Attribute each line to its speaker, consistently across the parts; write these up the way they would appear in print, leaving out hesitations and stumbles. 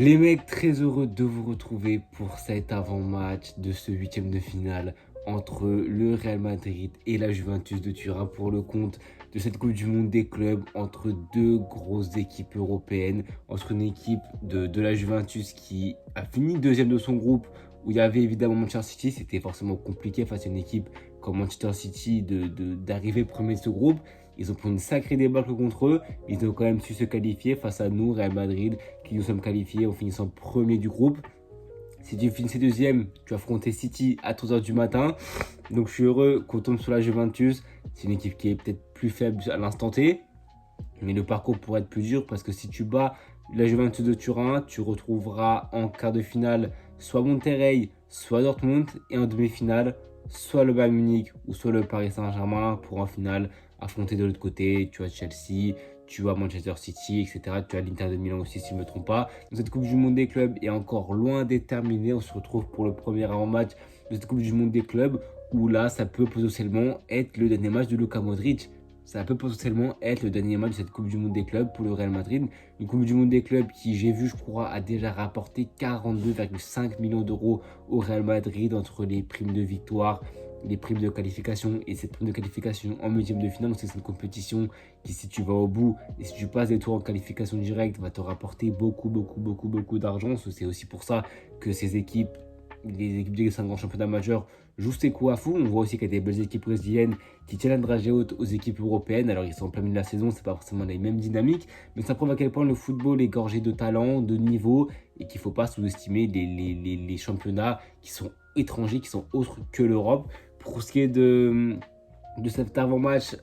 Speaker 1: Les mecs, très heureux de vous retrouver pour cet avant-match de ce huitième de finale entre le Real Madrid et la Juventus de Turin pour le compte de cette Coupe du Monde des clubs entre deux grosses équipes européennes, entre une équipe de la Juventus qui a fini deuxième de son groupe où il y avait évidemment Manchester City. C'était forcément compliqué face à une équipe comme Manchester City d'arriver premier de ce groupe. Ils ont pris une sacrée débâcle contre eux. Ils ont quand même su se qualifier face à nous, Real Madrid, qui nous sommes qualifiés en finissant premier du groupe. Si tu finissais deuxième, tu affrontais City à 3h du matin. Donc je suis heureux qu'on tombe sur la Juventus. C'est une équipe qui est peut-être plus faible à l'instant T. Mais le parcours pourrait être plus dur parce que si tu bats la Juventus de Turin, tu retrouveras en quart de finale soit Monterrey, soit Dortmund. Et en demi-finale, soit le Bayern Munich ou soit le Paris Saint-Germain pour en finale affronter de l'autre côté. Tu as Chelsea, tu as Manchester City, etc. Tu as l'Inter de Milan aussi, si je ne me trompe pas. Donc, cette Coupe du Monde des clubs est encore loin d'être terminée. On se retrouve pour le premier avant-match de cette Coupe du Monde des clubs où là, ça peut potentiellement être le dernier match de Luka Modric. Ça peut potentiellement être le dernier match de cette Coupe du Monde des clubs pour le Real Madrid. Une Coupe du Monde des clubs qui, j'ai vu, je crois, a déjà rapporté 42,5 millions d'euros au Real Madrid entre les primes de victoire, les primes de qualification et cette prime de qualification en huitième de finale. Donc c'est une compétition qui, si tu vas au bout et si tu passes des tours en qualification directe, va te rapporter beaucoup d'argent. C'est aussi pour ça que ces équipes, les équipes des 5 grands championnats majeurs, jouent ses coups à fond. On voit aussi qu'il y a des belles équipes brésiliennes qui tiennent la dragée haute aux équipes européennes. Alors ils sont en plein milieu de la saison, c'est pas forcément les mêmes dynamiques, mais ça prouve à quel point le football est gorgé de talent, de niveau, et qu'il ne faut pas sous-estimer les championnats qui sont étrangers, qui sont autres que l'Europe. Pour ce qui est de cet avant-match,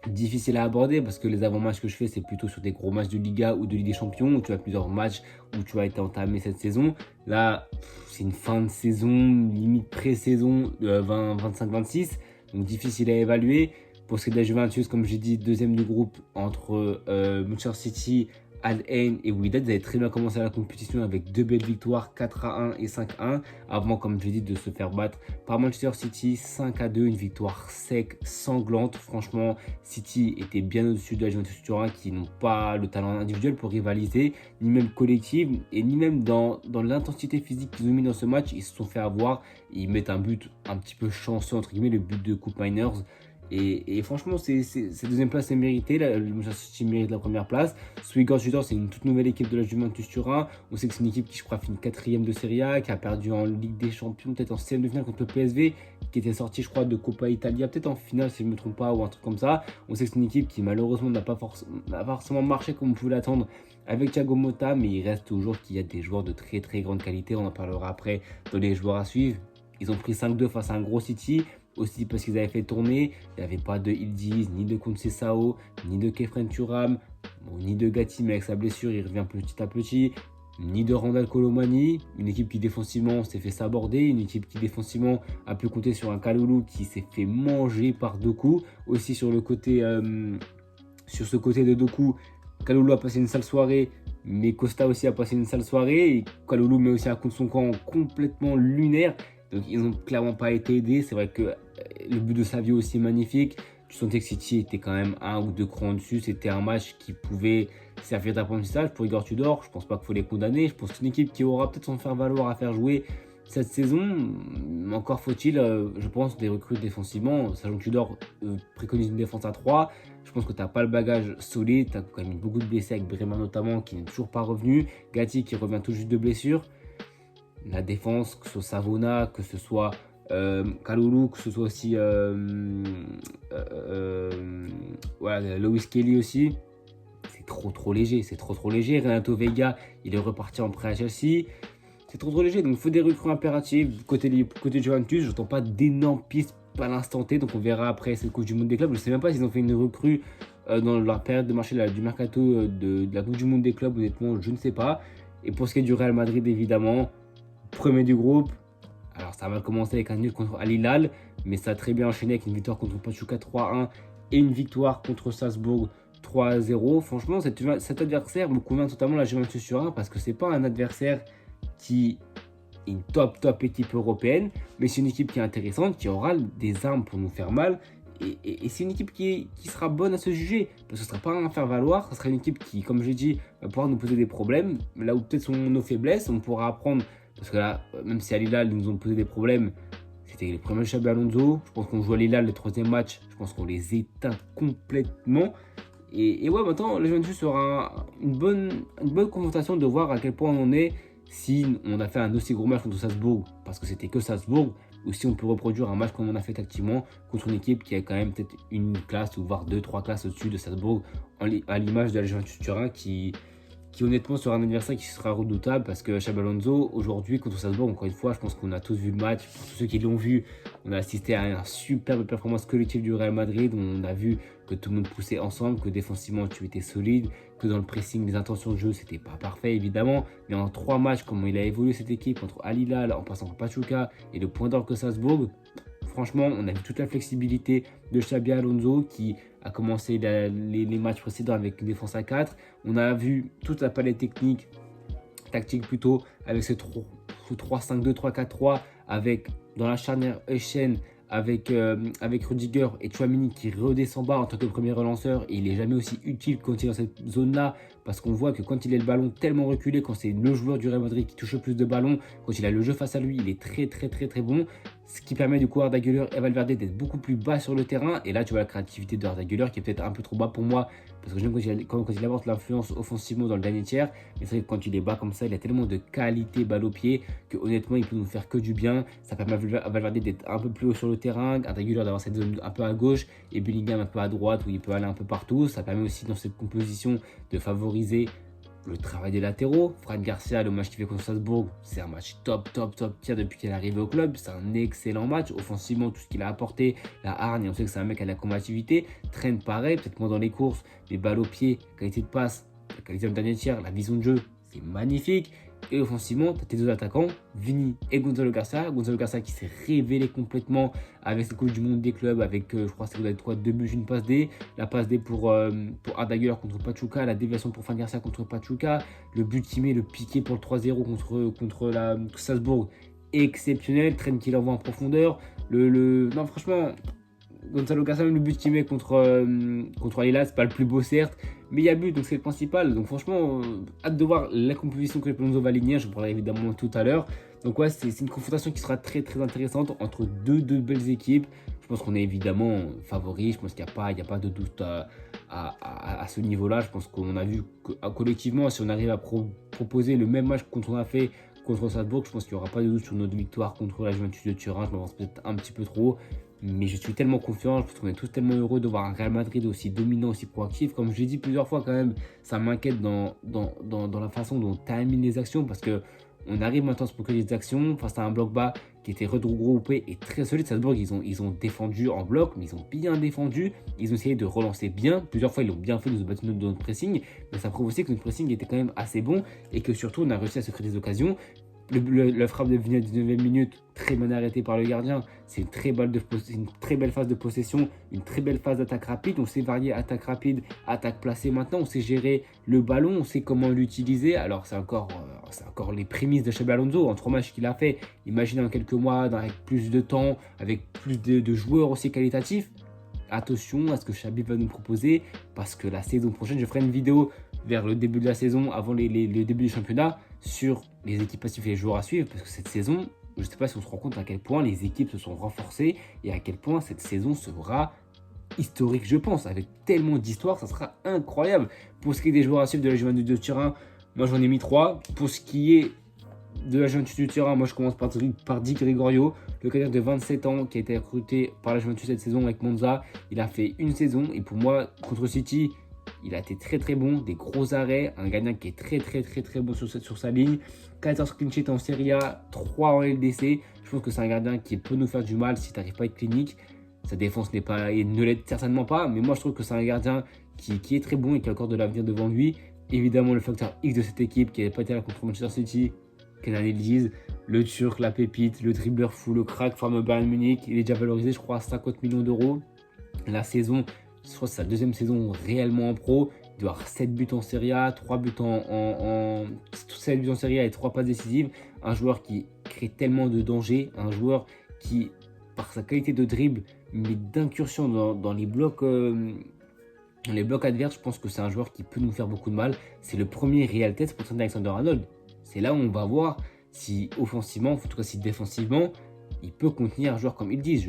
Speaker 1: difficile à aborder parce que les avant-matchs que je fais, c'est plutôt sur des gros matchs de Liga ou de Ligue des Champions où tu as plusieurs matchs où tu as été entamé cette saison. Là, c'est une fin de saison, limite pré-saison 25-26, donc difficile à évaluer. Pour ce qui est de la Juventus, comme j'ai dit, deuxième du groupe entre Manchester City, Al Ain et Wydad. Ils avaient très bien commencé la compétition avec deux belles victoires, 4-1 et 5-1, avant, comme je dit, de se faire battre par Manchester City 5-2, une victoire sec, sanglante. Franchement, City était bien au-dessus de la Juventus Turin qui n'ont pas le talent individuel pour rivaliser, ni même collectif, et ni même dans l'intensité physique qu'ils ont mis dans ce match. Ils se sont fait avoir, ils mettent un but un petit peu chanceux, entre guillemets, le but de Coupe Miners. Et franchement, cette deuxième place est méritée. Le Manchester City mérite la première place. Swigan Tudor, c'est une toute nouvelle équipe de la Juventus Turin. On sait que c'est une équipe qui, je crois, finit quatrième de Serie A, qui a perdu en Ligue des Champions, peut-être en 6e de finale contre le PSV, qui était sorti, je crois, de Coppa Italia, peut-être en finale, si je ne me trompe pas, ou un truc comme ça. On sait que c'est une équipe qui, malheureusement, n'a pas forcément marché comme on pouvait l'attendre avec Thiago Motta, mais il reste toujours qu'il y a des joueurs de très très grande qualité. On en parlera après dans les joueurs à suivre. Ils ont pris 5-2 face à un gros City. Aussi parce qu'ils avaient fait tourner, il n'y avait pas de Ildiz, ni de Conceição, ni de Kefren Thuram, ni de Gatti, mais avec sa blessure, il revient petit à petit, ni de Randal Colomani, une équipe qui défensivement s'est fait saborder, une équipe qui défensivement a pu compter sur un Kalulu qui s'est fait manger par Doku. Aussi sur ce côté de Doku, Kalulu a passé une sale soirée, mais Costa aussi a passé une sale soirée, et Kalulu met aussi un coup de son camp complètement lunaire. Donc ils n'ont clairement pas été aidés. C'est vrai que le but de Savio aussi est magnifique. Tu sentais que City était quand même un ou deux crans dessus. C'était un match qui pouvait servir d'apprentissage pour Igor Tudor. Je pense pas qu'il faut les condamner. Je pense que c'est une équipe qui aura peut-être son faire-valoir à faire jouer cette saison. Encore faut-il, je pense, des recrues défensivement. Sachant que Tudor préconise une défense à 3. Je pense que tu n'as pas le bagage solide. Tu as quand même beaucoup de blessés avec Bremer notamment qui n'est toujours pas revenu. Gatti qui revient tout juste de blessure. La défense, que ce soit Savona, que ce soit Kalulu, que ce soit aussi Lewis Kelly aussi, c'est trop léger, Renato Veiga, il est reparti en prêt à Chelsea, c'est trop léger, donc il faut des recrues impératives. Côté Juventus, je n'entends pas d'énormes pistes à l'instant T, donc on verra après cette Coupe du Monde des clubs. Je ne sais même pas s'ils ont fait une recrue dans la période de marché du mercato de la Coupe du Monde des clubs, honnêtement, je ne sais pas. Et pour ce qui est du Real Madrid, évidemment, premier du groupe. Alors ça va commencer avec un nul contre Al Hilal, mais ça a très bien enchaîné avec une victoire contre Pachuca 3-1 et une victoire contre Salzbourg 3-0. Franchement, cet adversaire me convient totalement, la Juventus Turin, parce que c'est pas un adversaire qui est une top équipe européenne, mais c'est une équipe qui est intéressante, qui aura des armes pour nous faire mal Et c'est une équipe qui sera bonne à se juger. Parce que ce ne sera pas un faire-valoir. Ce sera une équipe qui, comme j'ai dit, va pouvoir nous poser des problèmes. Là où peut-être sont nos faiblesses, on pourra apprendre. Parce que là, même si à Hilal, ils nous ont posé des problèmes, c'était les premiers Xabi Alonso. Je pense qu'on joue à Hilal le troisième match. Je pense qu'on les éteint complètement. Et ouais, maintenant, le Juventus sera une bonne confrontation de voir à quel point on est si on a fait un aussi gros match contre Salzbourg, parce que c'était que Salzbourg, ou si on peut reproduire un match comme on a fait tactiquement contre une équipe qui a quand même peut-être une classe, ou voire deux, trois classes au-dessus de Salzbourg, à l'image de la Juventus Turin qui honnêtement sera un adversaire qui sera redoutable parce que Xabi Alonso aujourd'hui contre Salzbourg, encore une fois, je pense qu'on a tous vu le match. Pour tous ceux qui l'ont vu, on a assisté à une superbe performance collective du Real Madrid. On a vu que tout le monde poussait ensemble, que défensivement tu étais solide, que dans le pressing, les intentions de jeu, c'était pas parfait évidemment, mais en 3 matchs, comment il a évolué cette équipe contre Al Hilal, en passant par Pachuca et le point d'or que Salzbourg. Franchement, on a vu toute la flexibilité de Xabi Alonso qui a commencé les matchs précédents avec une défense à 4. On a vu toute la palette technique, tactique plutôt, avec ce 3-5-2, 3-4-3, avec dans la charnière Echen, avec Rudiger et Tchouaméni qui redescend bas en tant que premier relanceur. Et il n'est jamais aussi utile quand il est dans cette zone-là, parce qu'on voit que quand il a le ballon tellement reculé, quand c'est le joueur du Real Madrid qui touche le plus de ballons, quand il a le jeu face à lui, il est très bon. Ce qui permet du coup à Arda Güler et Valverde d'être beaucoup plus bas sur le terrain. Et là, tu vois la créativité de Arda Güler qui est peut-être un peu trop bas pour moi, parce que j'aime quand il apporte l'influence offensivement dans le dernier tiers. Mais c'est vrai que quand il est bas comme ça, il a tellement de qualité balle au pied que honnêtement, il peut nous faire que du bien. Ça permet à Valverde d'être un peu plus haut sur le terrain, Arda Güler d'avoir cette zone un peu à gauche et Bellingham un peu à droite où il peut aller un peu partout. Ça permet aussi dans cette composition de favoriser le travail des latéraux. Fran Garcia, le match qu'il fait contre Salzbourg, c'est un match top tier depuis qu'il est arrivé au club. C'est un excellent match. Offensivement, tout ce qu'il a apporté, la hargne, on sait que c'est un mec à la combativité. Trent pareil, peut-être moins dans les courses, les balles au pied, qualité de passe, la qualité de dernier tiers, la vision de jeu, c'est magnifique. Et offensivement, tu as tes deux attaquants, Vini et Gonzalo Garcia. Gonzalo Garcia qui s'est révélé complètement avec cette Coupe du Monde des clubs, avec je crois que c'est 2 buts, une passe D. La passe D pour Arda Güler contre Pachuca, la déviation pour Fran Garcia contre Pachuca, le but qu'il met, le piqué pour le 3-0 contre la Salzbourg, exceptionnel. Trent qui l'envoie en profondeur. Non, franchement, Gonzalo Garcia, même le but qu'il met contre Al Hilal, c'est pas le plus beau certes, mais il y a but, donc c'est le principal. Donc franchement, hâte de voir la composition que Alonso va aligner, je parlerai évidemment tout à l'heure. Donc ouais, c'est une confrontation qui sera très intéressante entre deux belles équipes. Je pense qu'on est évidemment favoris, je pense qu'il n'y a pas de doute à ce niveau-là. Je pense qu'on a vu que collectivement, si on arrive à proposer le même match qu'on a fait contre Salzbourg, je pense qu'il n'y aura pas de doute sur notre victoire contre la Juventus de Turin. Je m'avance peut-être un petit peu trop. Mais je suis tellement confiant, je pense qu'on est tous tellement heureux de voir un Real Madrid aussi dominant, aussi proactif. Comme je l'ai dit plusieurs fois quand même, ça m'inquiète dans la façon dont on termine les actions, parce qu'on arrive maintenant à se procurer des actions face à un bloc bas qui était regroupé et très solide. Salzbourg, ils ont défendu en bloc, mais ils ont bien défendu. Ils ont essayé de relancer bien. Plusieurs fois, ils l'ont bien fait, nous ont battu notre pressing. Mais ça prouve aussi que notre pressing était quand même assez bon et que surtout, on a réussi à se créer des occasions. Le frappe de Vini à 19e minute, très bien arrêté par le gardien. C'est une très belle phase de possession, une très belle phase d'attaque rapide. On sait varier attaque rapide, attaque placée. Maintenant, on sait gérer le ballon, on sait comment l'utiliser. Alors, c'est encore les prémices de Xabi Alonso en 3 matchs qu'il a fait. Imaginez en quelques mois, avec plus de temps, avec plus de joueurs aussi qualitatifs. Attention à ce que Xabi va nous proposer, parce que la saison prochaine, je ferai une vidéo vers le début de la saison, avant le début du championnat, sur les équipes passives et les joueurs à suivre, parce que cette saison, je ne sais pas si on se rend compte à quel point les équipes se sont renforcées et à quel point cette saison sera historique, je pense, avec tellement d'histoires, ça sera incroyable. Pour ce qui est des joueurs à suivre de la Juventus de Turin, moi j'en ai mis 3. Pour ce qui est de la Juventus de Turin, moi je commence par Di Gregorio, le cadre de 27 ans qui a été recruté par la Juventus cette saison avec Monza. Il a fait une saison et pour moi, contre City, il a été très bon, des gros arrêts, un gardien qui est très bon sur sa ligne. 14 clean sheets en Serie A, 3 en LDC. Je pense que c'est un gardien qui peut nous faire du mal si tu n'arrives pas à être clinique. Sa défense ne l'aide certainement pas, mais moi je trouve que c'est un gardien qui est très bon et qui a encore de l'avenir devant lui. Évidemment, le facteur X de cette équipe qui n'avait pas été là contre Manchester City, Kenan Yildiz, le Turc, la pépite, le dribbleur fou, le crack, fameux Bayern Munich. Il est déjà valorisé, je crois, à 50 millions d'euros. La saison, je crois que c'est sa 2e saison réellement en pro. Il doit avoir 7 buts en Serie A, 3 buts 7 buts en Serie A et 3 passes décisives. Un joueur qui crée tellement de danger, un joueur qui, par sa qualité de dribble, mais d'incursion dans les blocs adverses, je pense que c'est un joueur qui peut nous faire beaucoup de mal. C'est le premier réel test pour Trent Alexander-Arnold. C'est là où on va voir si offensivement, en tout cas si défensivement, il peut contenir un joueur comme ils disent.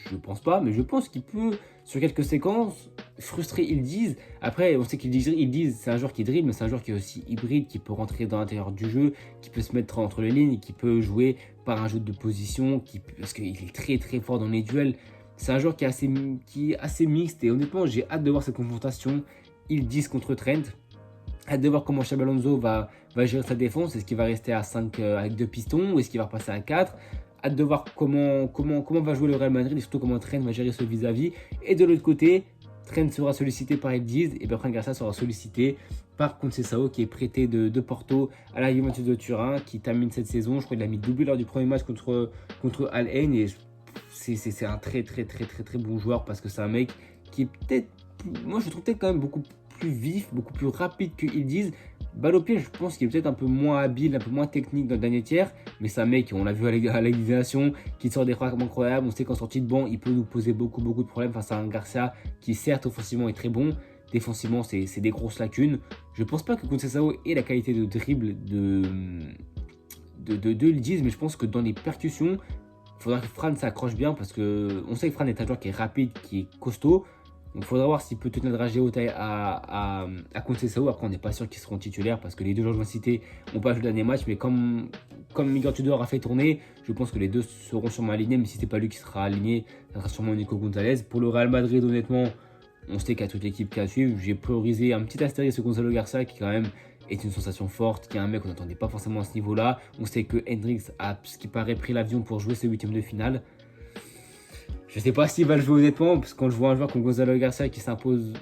Speaker 1: Je pense pas, mais je pense qu'il peut, sur quelques séquences, frustrer ils disent. Après, on sait qu'ils disent, c'est un joueur qui dribble, mais c'est un joueur qui est aussi hybride, qui peut rentrer dans l'intérieur du jeu, qui peut se mettre entre les lignes, qui peut jouer par un jeu de position, parce qu'il est très très fort dans les duels. C'est un joueur qui est assez mixte et honnêtement, j'ai hâte de voir cette confrontation. Ils disent contre Trent. Hâte de voir comment Xabi Alonso va gérer sa défense. Est-ce qu'il va rester à 5 avec deux pistons ou est-ce qu'il va repasser à 4? Hâte de voir comment va jouer le Real Madrid et surtout comment Trent va gérer ce vis-à-vis. Et de l'autre côté, Trent sera sollicité par Eldiz et Bertrand Garcia sera sollicité par Conceição qui est prêté de Porto à la Juventus de Turin, qui termine cette saison. Je crois qu'il a mis doublé lors du premier match contre Al Ain et c'est un très bon joueur parce que c'est un mec qui est peut-être, moi je le trouve peut-être quand même beaucoup plus vif, beaucoup plus rapide qu'ils disent. Balle au pied, je pense qu'il est peut-être un peu moins habile, un peu moins technique dans le dernier tiers, mais c'est un mec, on l'a vu à la Ligue des Nations, qui sort des frappes incroyables. On sait qu'en sortie de banc, il peut nous poser beaucoup de problèmes face à un Garcia qui certes offensivement est très bon, défensivement c'est des grosses lacunes. Je pense pas que Conceição ait la qualité de dribble de Ildiz, mais je pense que dans les percussions, il faudra que Fran s'accroche bien parce qu'on sait que Fran est un joueur qui est rapide, qui est costaud. Il faudra voir s'il peut tenir le dragé haut à Conceição. Après, on n'est pas sûr qu'ils seront titulaires parce que les deux joueurs que je vais citer n'ont pas joué le dernier match. Mais comme Miguel Tudor a fait tourner, je pense que les deux seront sûrement alignés. Mais si ce n'est pas lui qui sera aligné, ça sera sûrement Nico Gonzalez. Pour le Real Madrid, honnêtement, on sait qu'il y a toute l'équipe qui a à suivre. J'ai priorisé un petit astérisque sur Gonzalo Garcia qui, quand même, est une sensation forte, qui est un mec qu'on n'attendait pas forcément à ce niveau-là. On sait que Hendrix a, ce qui paraît, pris l'avion pour jouer ce huitième de finale. Je ne sais pas s'il va le jouer honnêtement, parce que quand je vois un joueur comme Gonzalo Garcia qui s'impose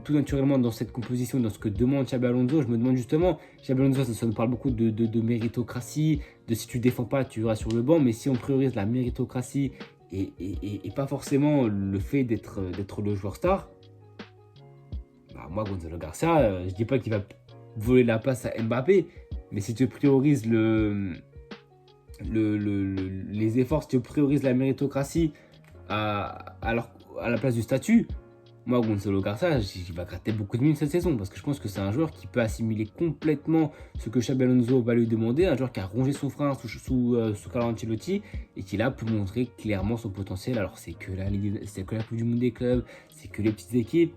Speaker 1: tout naturellement dans cette composition, dans ce que demande Xabi Alonso, je me demande justement, Xabi Alonso, ça nous parle beaucoup de méritocratie, de si tu ne défends pas, tu iras sur le banc, mais si on priorise la méritocratie et pas forcément le fait d'être le joueur star, bah moi Gonzalo Garcia, je ne dis pas qu'il va voler la place à Mbappé, mais si tu priorises les efforts, si tu priorises la méritocratie, à la place du statut, moi Gonzalo Garcia, il va gratter beaucoup de minutes cette saison parce que je pense que c'est un joueur qui peut assimiler complètement ce que Xabi Alonso va lui demander, un joueur qui a rongé son frein sous Carlo Ancelotti et qui là peut montrer clairement son potentiel. Alors c'est que la Coupe du Monde des clubs, c'est que les petites équipes.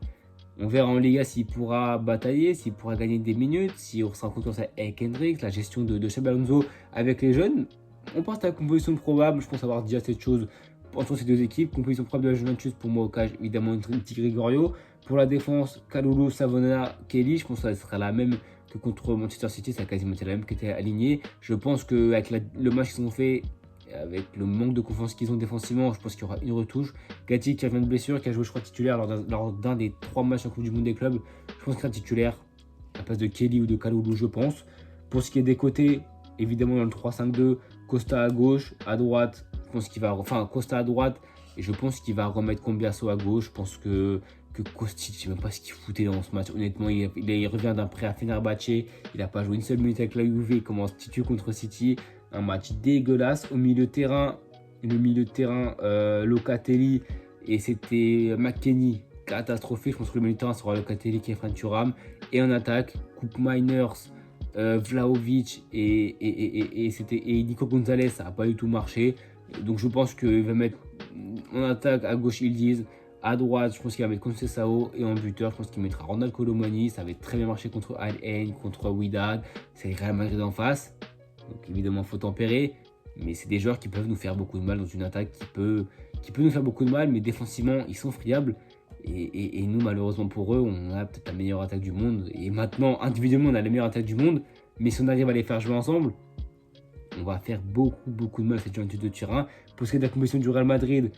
Speaker 1: On verra en Liga s'il pourra batailler, s'il pourra gagner des minutes, si on sera en concurrence avec Hendrix, la gestion de Xabi Alonso avec les jeunes. On pense à la composition probable, je pense avoir dit cette chose entre ces deux équipes. Composition probable de la Juventus pour moi au cage, évidemment une Gregorio. Pour la défense, Kalulu, Savona, Kelly, je pense que ça sera la même que contre Manchester City, ça a quasiment été la même qui était alignée. Je pense qu'avec le match qu'ils ont fait, avec le manque de confiance qu'ils ont défensivement, je pense qu'il y aura une retouche. Gatti qui revient de blessure, qui a joué je crois titulaire lors d'un des 3 matchs en Coupe du Monde des clubs, je pense qu'il sera titulaire à la place de Kelly ou de Kalulu, je pense. Pour ce qui est des côtés, évidemment dans le 3-5-2, Costa à gauche, à droite, je pense qu'il va, Costa à droite, et je pense qu'il va remettre Cambiasso à gauche. Je pense que Kostic, je ne sais même pas ce qu'il foutait dans ce match. Honnêtement, il revient d'un prêt à Fenerbahçe, il n'a pas joué une seule minute avec la Juve, il commence titu contre City. Un match dégueulasse. Au milieu de terrain, Locatelli, et c'était McKennie, catastrophique. Je pense que le milieu de terrain sera Locatelli qui est Thuram. Et en attaque, Coupe Miners, Vlahovic et Nico Gonzalez, ça n'a pas du tout marché. Donc je pense qu'il va mettre en attaque à gauche Ildiz, à droite je pense qu'il va mettre Conceição, et en buteur je pense qu'il mettra Ronald Colomani. Ça avait très bien marché contre Al Ain, contre Wydad, c'est Real Madrid en face. Donc évidemment il faut tempérer, mais c'est des joueurs qui peuvent nous faire beaucoup de mal dans une attaque qui peut nous faire beaucoup de mal, mais défensivement ils sont friables. Et nous, malheureusement pour eux, on a peut-être la meilleure attaque du monde. Et maintenant, individuellement, on a la meilleure attaque du monde. Mais si on arrive à les faire jouer ensemble, on va faire beaucoup de mal à cette Juventus de Turin. Pour ce qui est de la composition du Real Madrid,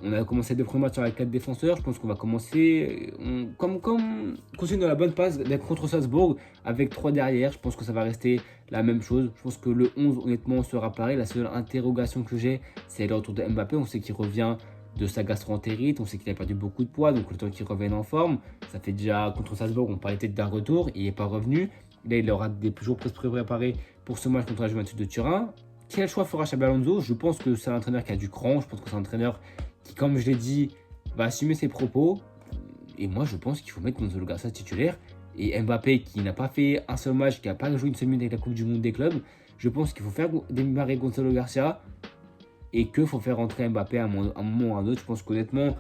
Speaker 1: on a commencé 2 premiers matchs avec 4 défenseurs. Je pense qu'on va commencer continuer dans la bonne passe contre Salzbourg avec 3 derrière. Je pense que ça va rester la même chose. Je pense que le 11, honnêtement, sera pareil. La seule interrogation que j'ai, c'est le retour de Mbappé. On sait qu'il revient de sa gastro-entérite, on sait qu'il a perdu beaucoup de poids, donc le temps qu'il revienne en forme, ça fait déjà contre Salzbourg, on parlait peut-être d'un retour, il n'est pas revenu. Là, il aura des jours préparés pour ce match contre la Juventus de Turin. Quel choix fera Xabi Alonso? Je pense que c'est un entraîneur qui a du cran, je pense que c'est un entraîneur qui, comme je l'ai dit, va assumer ses propos. Et moi, je pense qu'il faut mettre Gonzalo Garcia titulaire. Et Mbappé, qui n'a pas fait un seul match, qui n'a pas joué une seule minute avec la Coupe du Monde des clubs, je pense qu'il faut faire démarrer Gonzalo Garcia et qu'il faut faire rentrer Mbappé à un moment ou à un autre. Je pense qu'honnêtement,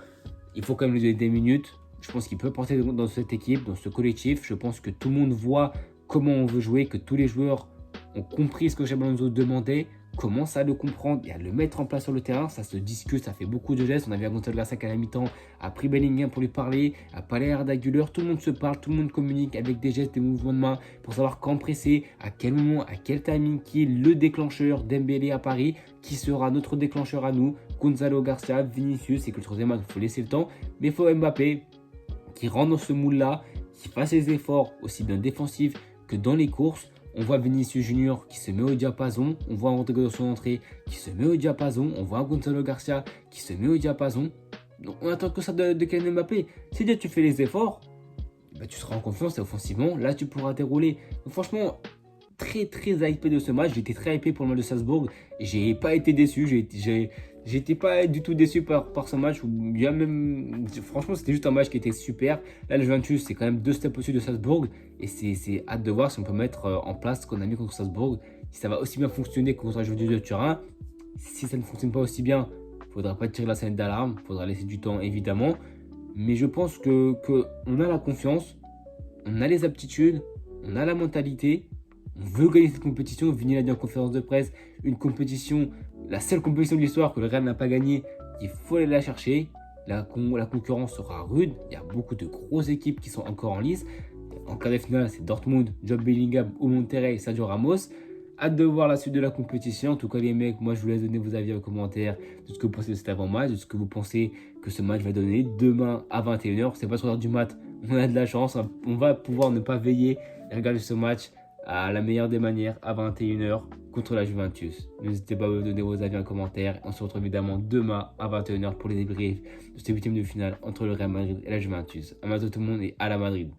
Speaker 1: il faut quand même lui donner des minutes. Je pense qu'il peut porter dans cette équipe, dans ce collectif. Je pense que tout le monde voit comment on veut jouer, que tous les joueurs ont compris ce que Xabi Alonso demandait, commence à le comprendre et à le mettre en place sur le terrain. Ça se discute, ça fait beaucoup de gestes. On a vu Gonzalo Garcia à la mi-temps, a pris Bellingham pour lui parler, a parlé à Arda Güler. Tout le monde se parle, tout le monde communique avec des gestes, des mouvements de main pour savoir quand presser, à quel moment, à quel timing, qui est le déclencheur d'Embélé à Paris, qui sera notre déclencheur à nous, Gonzalo Garcia, Vinicius. Et que le troisième match, il faut laisser le temps. Mais il faut Mbappé qui rentre dans ce moule-là, qui fasse les efforts aussi bien défensifs que dans les courses. On voit Vinicius Junior qui se met au diapason. On voit Rodrigo dans son entrée qui se met au diapason. On voit Gonzalo Garcia qui se met au diapason. Donc on attend que ça de Kylian Mbappé. Si déjà tu fais les efforts, bah, tu seras en confiance et offensivement, là tu pourras dérouler. Donc franchement, très hypé de ce match. J'étais très hypé pour le match de Salzbourg. J'ai pas été déçu. J'étais pas du tout déçu par ce match. Franchement, c'était juste un match qui était super. Là, le Juventus, c'est quand même 2 steps au-dessus de Salzbourg. Et c'est hâte de voir si on peut mettre en place ce qu'on a mis contre Salzbourg. Si ça va aussi bien fonctionner que contre la Juventus de Turin. Si ça ne fonctionne pas aussi bien, il ne faudra pas tirer la sonnette d'alarme. Il faudra laisser du temps, évidemment. Mais je pense qu'on a la confiance, on a les aptitudes, on a la mentalité. On veut gagner cette compétition. Vini l'a dit en conférence de presse. Une compétition, la seule compétition de l'histoire que le Real n'a pas gagnée. Il faut aller la chercher. La concurrence sera rude. Il y a beaucoup de grosses équipes qui sont encore en lice. En quart de finale, c'est Dortmund, Jude Bellingham ou Monterrey, Sergio Ramos. Hâte de voir la suite de la compétition. En tout cas, les mecs, moi, je vous laisse donner vos avis en commentaire de ce que vous pensez de cet avant-match, de ce que vous pensez que ce match va donner demain à 21h. C'est pas 3h du mat. On a de la chance. On va pouvoir ne pas veiller et regarder ce match à la meilleure des manières à 21h contre la Juventus. N'hésitez pas à me donner vos avis en commentaire. On se retrouve évidemment demain à 21h pour les débriefs de ce 8e de finale entre le Real Madrid et la Juventus. À bientôt tout le monde et à la Madrid.